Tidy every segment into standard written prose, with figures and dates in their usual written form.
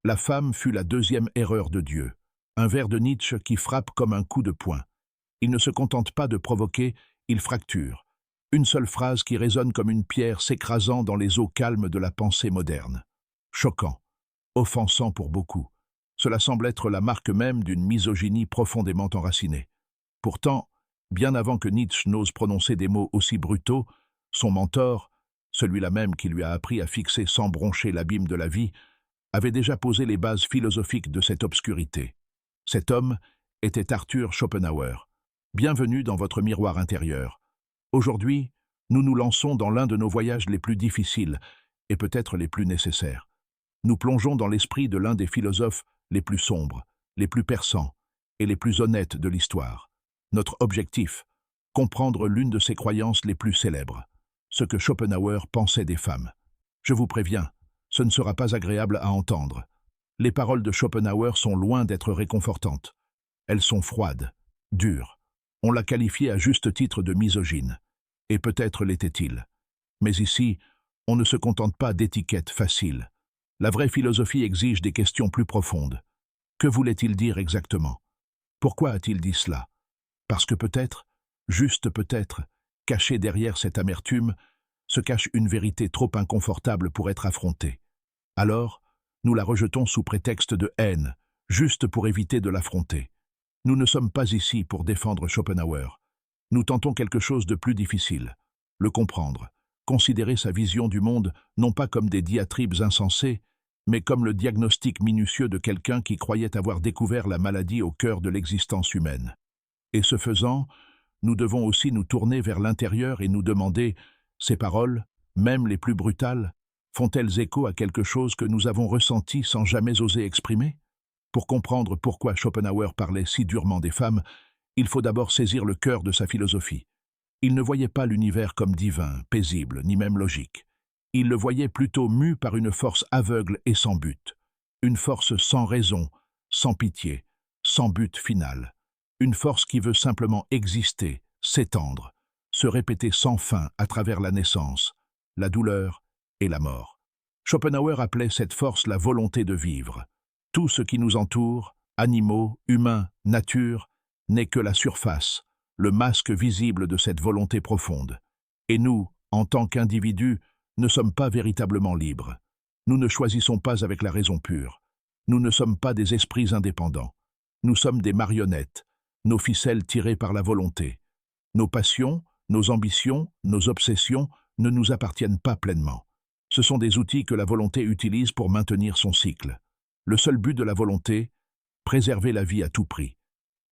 La femme fut la deuxième erreur de Dieu. Un vers de Nietzsche qui frappe comme un coup de poing. Il ne se contente pas de provoquer, il fracture. Une seule phrase qui résonne comme une pierre s'écrasant dans les eaux calmes de la pensée moderne. Choquant, offensant pour beaucoup. Cela semble être la marque même d'une misogynie profondément enracinée. Pourtant, bien avant que Nietzsche n'ose prononcer des mots aussi brutaux, son mentor, celui-là même qui lui a appris à fixer sans broncher l'abîme de la vie, avait déjà posé les bases philosophiques de cette obscurité. Cet homme était Arthur Schopenhauer. Bienvenue dans votre miroir intérieur. Aujourd'hui, nous nous lançons dans l'un de nos voyages les plus difficiles et peut-être les plus nécessaires. Nous plongeons dans l'esprit de l'un des philosophes les plus sombres, les plus perçants et les plus honnêtes de l'histoire. Notre objectif, comprendre l'une de ses croyances les plus célèbres, ce que Schopenhauer pensait des femmes. Je vous préviens, ce ne sera pas agréable à entendre. Les paroles de Schopenhauer sont loin d'être réconfortantes. Elles sont froides, dures. On l'a qualifié à juste titre de misogyne. Et peut-être l'était-il. Mais ici, on ne se contente pas d'étiquettes faciles. La vraie philosophie exige des questions plus profondes. Que voulait-il dire exactement? Pourquoi a-t-il dit cela? Parce que peut-être, juste peut-être, caché derrière cette amertume, se cache une vérité trop inconfortable pour être affrontée. Alors, nous la rejetons sous prétexte de haine, juste pour éviter de l'affronter. Nous ne sommes pas ici pour défendre Schopenhauer. Nous tentons quelque chose de plus difficile, le comprendre, considérer sa vision du monde non pas comme des diatribes insensées, mais comme le diagnostic minutieux de quelqu'un qui croyait avoir découvert la maladie au cœur de l'existence humaine. Et ce faisant, nous devons aussi nous tourner vers l'intérieur et nous demander, ces paroles, même les plus brutales, font-elles écho à quelque chose que nous avons ressenti sans jamais oser exprimer? Pour comprendre pourquoi Schopenhauer parlait si durement des femmes, il faut d'abord saisir le cœur de sa philosophie. Il ne voyait pas l'univers comme divin, paisible, ni même logique. Il le voyait plutôt mu par une force aveugle et sans but. Une force sans raison, sans pitié, sans but final. Une force qui veut simplement exister, s'étendre, se répéter sans fin à travers la naissance, la douleur et la mort. Schopenhauer appelait cette force la volonté de vivre. Tout ce qui nous entoure, animaux, humains, nature, n'est que la surface, le masque visible de cette volonté profonde. Et nous, en tant qu'individus, ne sommes pas véritablement libres. Nous ne choisissons pas avec la raison pure. Nous ne sommes pas des esprits indépendants. Nous sommes des marionnettes, nos ficelles tirées par la volonté. Nos passions, nos ambitions, nos obsessions ne nous appartiennent pas pleinement. Ce sont des outils que la volonté utilise pour maintenir son cycle. Le seul but de la volonté, préserver la vie à tout prix.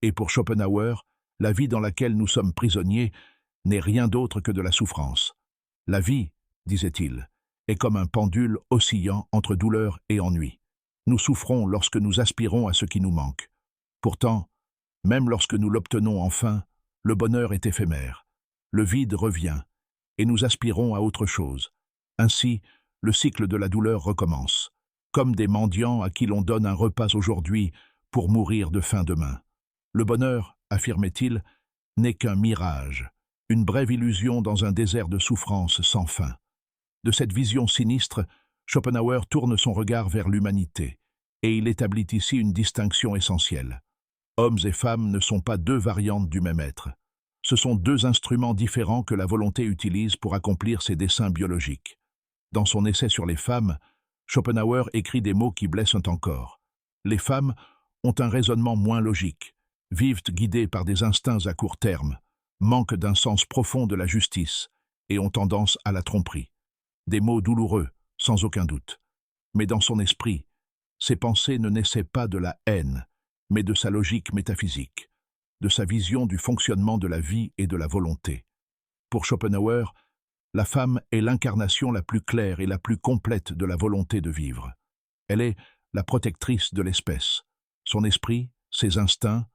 Et pour Schopenhauer, la vie dans laquelle nous sommes prisonniers n'est rien d'autre que de la souffrance. La vie, disait-il, est comme un pendule oscillant entre douleur et ennui. Nous souffrons lorsque nous aspirons à ce qui nous manque. Pourtant, même lorsque nous l'obtenons enfin, le bonheur est éphémère. Le vide revient, et nous aspirons à autre chose. Ainsi, le cycle de la douleur recommence, comme des mendiants à qui l'on donne un repas aujourd'hui pour mourir de faim demain. Le bonheur, affirmait-il, n'est qu'un mirage, une brève illusion dans un désert de souffrance sans fin. De cette vision sinistre, Schopenhauer tourne son regard vers l'humanité, et il établit ici une distinction essentielle. Hommes et femmes ne sont pas deux variantes du même être. Ce sont deux instruments différents que la volonté utilise pour accomplir ses desseins biologiques. Dans son essai sur les femmes, Schopenhauer écrit des mots qui blessent encore. Les femmes ont un raisonnement moins logique, vivent guidées par des instincts à court terme, manquent d'un sens profond de la justice et ont tendance à la tromperie. Des mots douloureux, sans aucun doute. Mais dans son esprit, ses pensées ne naissaient pas de la haine, mais de sa logique métaphysique, de sa vision du fonctionnement de la vie et de la volonté. Pour Schopenhauer, la femme est l'incarnation la plus claire et la plus complète de la volonté de vivre. Elle est la protectrice de l'espèce, son esprit, ses instincts,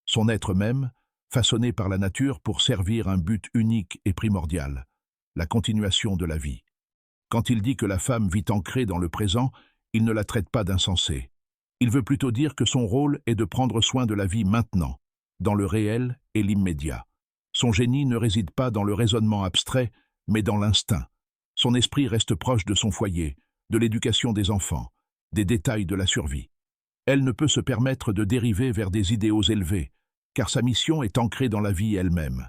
son être même, façonné par la nature pour servir un but unique et primordial, la continuation de la vie. Quand il dit que la femme vit ancrée dans le présent, il ne la traite pas d'insensée. Il veut plutôt dire que son rôle est de prendre soin de la vie maintenant, dans le réel et l'immédiat. Son génie ne réside pas dans le raisonnement abstrait, mais dans l'instinct. Son esprit reste proche de son foyer, de l'éducation des enfants, des détails de la survie. Elle ne peut se permettre de dériver vers des idéaux élevés, car sa mission est ancrée dans la vie elle-même.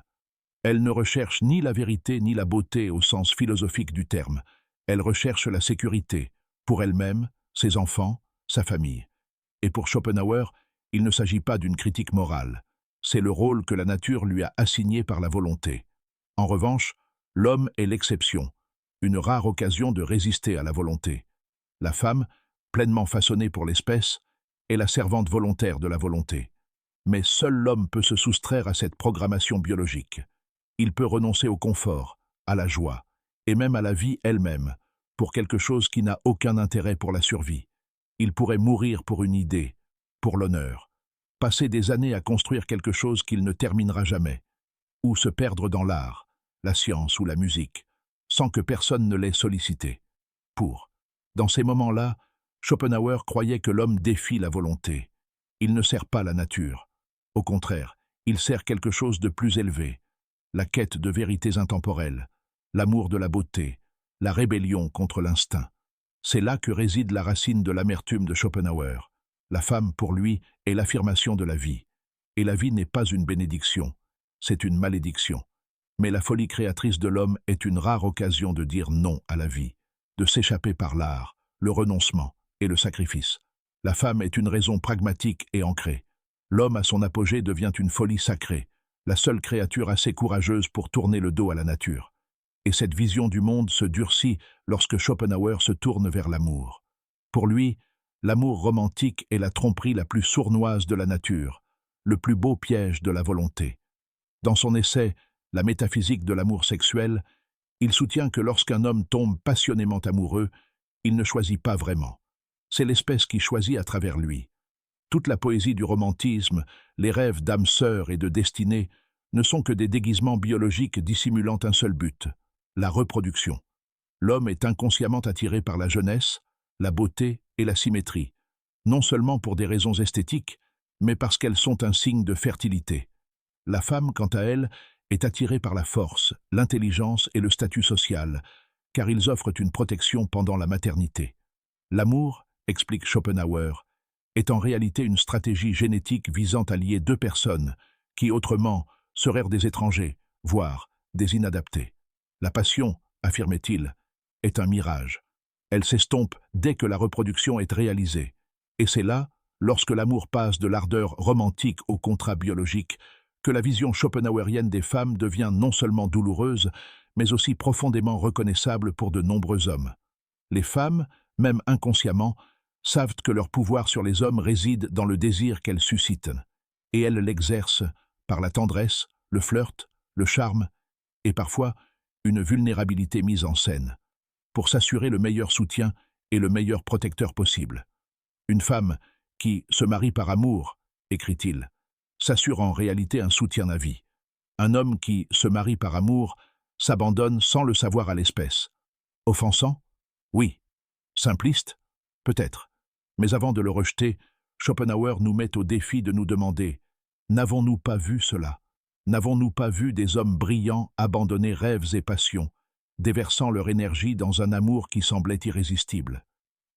Elle ne recherche ni la vérité ni la beauté au sens philosophique du terme. Elle recherche la sécurité, pour elle-même, ses enfants, sa famille. Et pour Schopenhauer, il ne s'agit pas d'une critique morale. C'est le rôle que la nature lui a assigné par la volonté. En revanche, l'homme est l'exception, une rare occasion de résister à la volonté. La femme, pleinement façonnée pour l'espèce, est la servante volontaire de la volonté. Mais seul l'homme peut se soustraire à cette programmation biologique. Il peut renoncer au confort, à la joie, et même à la vie elle-même, pour quelque chose qui n'a aucun intérêt pour la survie. Il pourrait mourir pour une idée, pour l'honneur, passer des années à construire quelque chose qu'il ne terminera jamais, ou se perdre dans l'art, la science ou la musique, sans que personne ne l'ait sollicité. Dans ces moments-là, Schopenhauer croyait que l'homme défie la volonté. Il ne sert pas la nature. Au contraire, il sert quelque chose de plus élevé, la quête de vérités intemporelles, l'amour de la beauté, la rébellion contre l'instinct. C'est là que réside la racine de l'amertume de Schopenhauer. La femme, pour lui, est l'affirmation de la vie. Et la vie n'est pas une bénédiction, c'est une malédiction. Mais la folie créatrice de l'homme est une rare occasion de dire non à la vie, de s'échapper par l'art, le renoncement et le sacrifice. La femme est une raison pragmatique et ancrée. L'homme à son apogée devient une folie sacrée, la seule créature assez courageuse pour tourner le dos à la nature. Et cette vision du monde se durcit lorsque Schopenhauer se tourne vers l'amour. Pour lui, l'amour romantique est la tromperie la plus sournoise de la nature, le plus beau piège de la volonté. Dans son essai « La métaphysique de l'amour sexuel », il soutient que lorsqu'un homme tombe passionnément amoureux, il ne choisit pas vraiment. C'est l'espèce qui choisit à travers lui. Toute la poésie du romantisme, les rêves d'âme sœur et de destinée, ne sont que des déguisements biologiques dissimulant un seul but, la reproduction. L'homme est inconsciemment attiré par la jeunesse, la beauté et la symétrie, non seulement pour des raisons esthétiques, mais parce qu'elles sont un signe de fertilité. La femme, quant à elle, est attirée par la force, l'intelligence et le statut social, car ils offrent une protection pendant la maternité. L'amour, explique Schopenhauer, est en réalité une stratégie génétique visant à lier deux personnes qui, autrement, seraient des étrangers, voire des inadaptés. La passion, affirmait-il, est un mirage. Elle s'estompe dès que la reproduction est réalisée. Et c'est là, lorsque l'amour passe de l'ardeur romantique au contrat biologique, que la vision schopenhauerienne des femmes devient non seulement douloureuse, mais aussi profondément reconnaissable pour de nombreux hommes. Les femmes, même inconsciemment, savent que leur pouvoir sur les hommes réside dans le désir qu'elles suscitent, et elles l'exercent par la tendresse, le flirt, le charme, et parfois une vulnérabilité mise en scène, pour s'assurer le meilleur soutien et le meilleur protecteur possible. Une femme qui se marie par amour, écrit-il, s'assure en réalité un soutien à vie. Un homme qui se marie par amour s'abandonne sans le savoir à l'espèce. Offensant? Oui. Simpliste? Peut-être. Mais avant de le rejeter, Schopenhauer nous met au défi de nous demander « N'avons-nous pas vu cela? N'avons-nous pas vu des hommes brillants abandonner rêves et passions, déversant leur énergie dans un amour qui semblait irrésistible?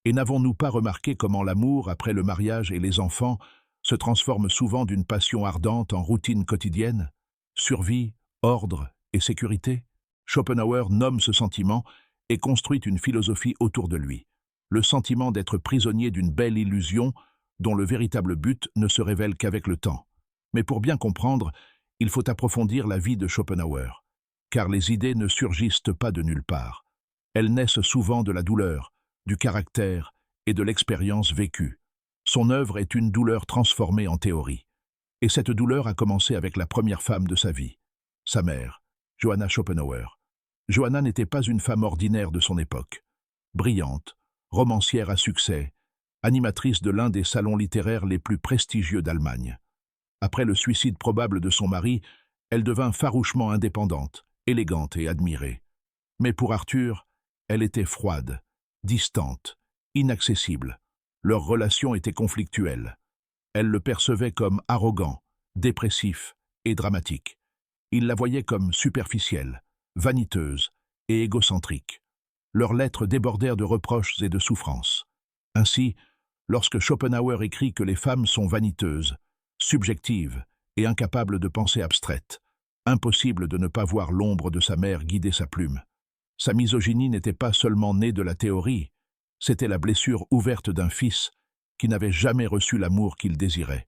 Et n'avons-nous pas remarqué comment l'amour, après le mariage et les enfants, se transforme souvent d'une passion ardente en routine quotidienne? Survie, ordre et sécurité? Schopenhauer nomme ce sentiment et construit une philosophie autour de lui. Le sentiment d'être prisonnier d'une belle illusion dont le véritable but ne se révèle qu'avec le temps. Mais pour bien comprendre, il faut approfondir la vie de Schopenhauer, car les idées ne surgissent pas de nulle part. Elles naissent souvent de la douleur, du caractère et de l'expérience vécue. Son œuvre est une douleur transformée en théorie. Et cette douleur a commencé avec la première femme de sa vie, sa mère, Johanna Schopenhauer. Johanna n'était pas une femme ordinaire de son époque. Brillante, romancière à succès, animatrice de l'un des salons littéraires les plus prestigieux d'Allemagne. Après le suicide probable de son mari, elle devint farouchement indépendante, élégante et admirée. Mais pour Arthur, elle était froide, distante, inaccessible. Leur relation était conflictuelle. Elle le percevait comme arrogant, dépressif et dramatique. Il la voyait comme superficielle, vaniteuse et égocentrique. Leurs lettres débordèrent de reproches et de souffrances. Ainsi, lorsque Schopenhauer écrit que les femmes sont vaniteuses, subjectives et incapables de pensée abstraite, impossible de ne pas voir l'ombre de sa mère guider sa plume. Sa misogynie n'était pas seulement née de la théorie, c'était la blessure ouverte d'un fils qui n'avait jamais reçu l'amour qu'il désirait.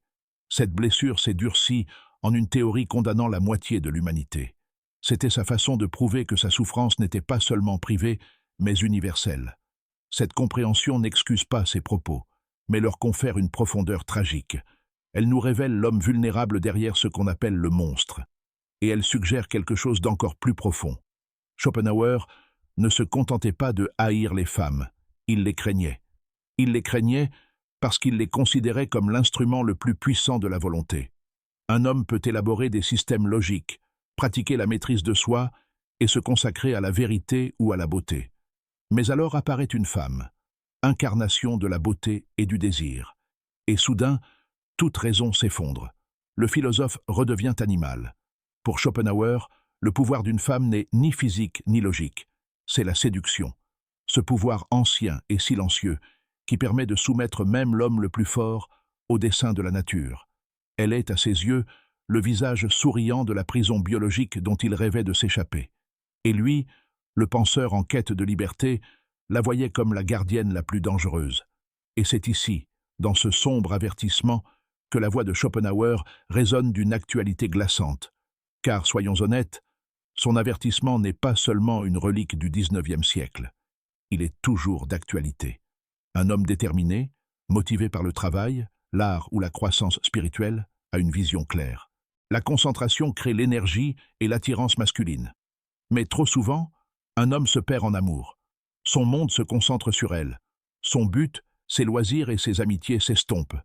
Cette blessure s'est durcie en une théorie condamnant la moitié de l'humanité. C'était sa façon de prouver que sa souffrance n'était pas seulement privée, mais universelle. Cette compréhension n'excuse pas ses propos, mais leur confère une profondeur tragique. Elle nous révèle l'homme vulnérable derrière ce qu'on appelle le monstre. Et elle suggère quelque chose d'encore plus profond. Schopenhauer ne se contentait pas de haïr les femmes, il les craignait. Il les craignait parce qu'il les considérait comme l'instrument le plus puissant de la volonté. Un homme peut élaborer des systèmes logiques, pratiquer la maîtrise de soi et se consacrer à la vérité ou à la beauté. Mais alors apparaît une femme, incarnation de la beauté et du désir. Et soudain, toute raison s'effondre. Le philosophe redevient animal. Pour Schopenhauer, le pouvoir d'une femme n'est ni physique ni logique. C'est la séduction. Ce pouvoir ancien et silencieux qui permet de soumettre même l'homme le plus fort au dessein de la nature. Elle est, à ses yeux, le visage souriant de la prison biologique dont il rêvait de s'échapper. Et lui, le penseur en quête de liberté, la voyait comme la gardienne la plus dangereuse. Et c'est ici, dans ce sombre avertissement, que la voix de Schopenhauer résonne d'une actualité glaçante. Car, soyons honnêtes, son avertissement n'est pas seulement une relique du XIXe siècle. Il est toujours d'actualité. Un homme déterminé, motivé par le travail, l'art ou la croissance spirituelle, a une vision claire. La concentration crée l'énergie et l'attirance masculine. Mais trop souvent, un homme se perd en amour. Son monde se concentre sur elle. Son but, ses loisirs et ses amitiés s'estompent.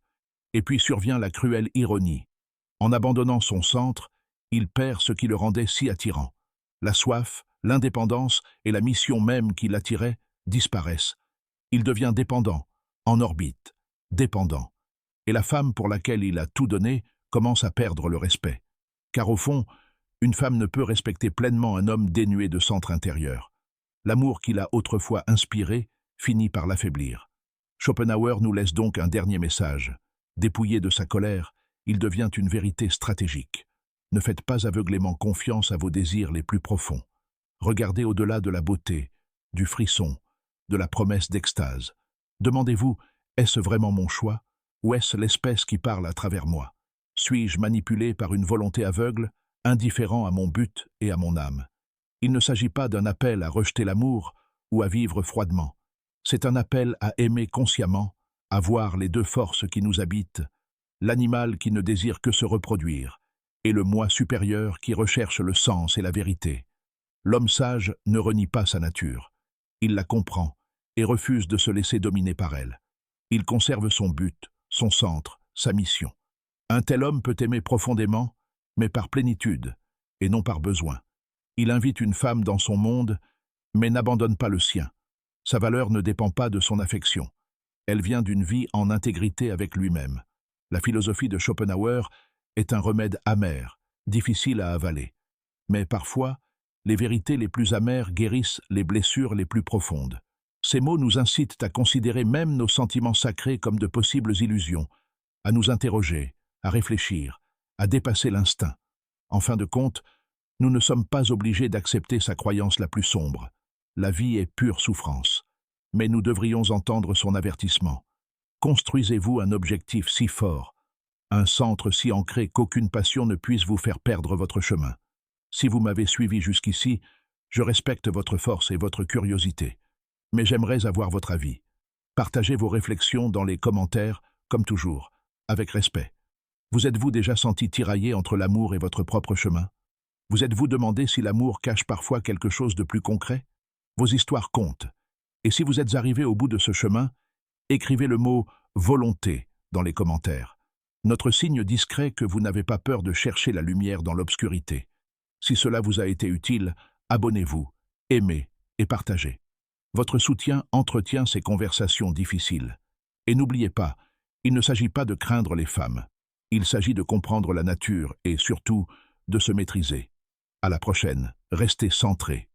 Et puis survient la cruelle ironie. En abandonnant son centre, il perd ce qui le rendait si attirant. La soif, l'indépendance et la mission même qui l'attirait disparaissent. Il devient dépendant, en orbite, dépendant. Et la femme pour laquelle il a tout donné commence à perdre le respect. Car au fond, une femme ne peut respecter pleinement un homme dénué de centre intérieur. L'amour qu'il a autrefois inspiré finit par l'affaiblir. Schopenhauer nous laisse donc un dernier message. Dépouillé de sa colère, il devient une vérité stratégique. Ne faites pas aveuglément confiance à vos désirs les plus profonds. Regardez au-delà de la beauté, du frisson, de la promesse d'extase. Demandez-vous, est-ce vraiment mon choix, ou est-ce l'espèce qui parle à travers moi? Suis-je manipulé par une volonté aveugle, indifférent à mon but et à mon âme? Il ne s'agit pas d'un appel à rejeter l'amour ou à vivre froidement. C'est un appel à aimer consciemment, à voir les deux forces qui nous habitent, l'animal qui ne désire que se reproduire, et le moi supérieur qui recherche le sens et la vérité. L'homme sage ne renie pas sa nature. Il la comprend et refuse de se laisser dominer par elle. Il conserve son but, son centre, sa mission. Un tel homme peut aimer profondément, mais par plénitude, et non par besoin. Il invite une femme dans son monde, mais n'abandonne pas le sien. Sa valeur ne dépend pas de son affection. Elle vient d'une vie en intégrité avec lui-même. La philosophie de Schopenhauer est un remède amer, difficile à avaler. Mais parfois, les vérités les plus amères guérissent les blessures les plus profondes. Ces mots nous incitent à considérer même nos sentiments sacrés comme de possibles illusions, à nous interroger, à réfléchir, à dépasser l'instinct. En fin de compte, nous ne sommes pas obligés d'accepter sa croyance la plus sombre. La vie est pure souffrance. Mais nous devrions entendre son avertissement. Construisez-vous un objectif si fort, un centre si ancré qu'aucune passion ne puisse vous faire perdre votre chemin. Si vous m'avez suivi jusqu'ici, je respecte votre force et votre curiosité. Mais j'aimerais avoir votre avis. Partagez vos réflexions dans les commentaires, comme toujours, avec respect. Vous êtes-vous déjà senti tiraillé entre l'amour et votre propre chemin? Vous êtes-vous demandé si l'amour cache parfois quelque chose de plus concret? Vos histoires comptent. Et si vous êtes arrivé au bout de ce chemin, écrivez le mot « volonté » dans les commentaires. Notre signe discret que vous n'avez pas peur de chercher la lumière dans l'obscurité. Si cela vous a été utile, abonnez-vous, aimez et partagez. Votre soutien entretient ces conversations difficiles. Et n'oubliez pas, il ne s'agit pas de craindre les femmes. Il s'agit de comprendre la nature et, surtout, de se maîtriser. À la prochaine, restez centrés.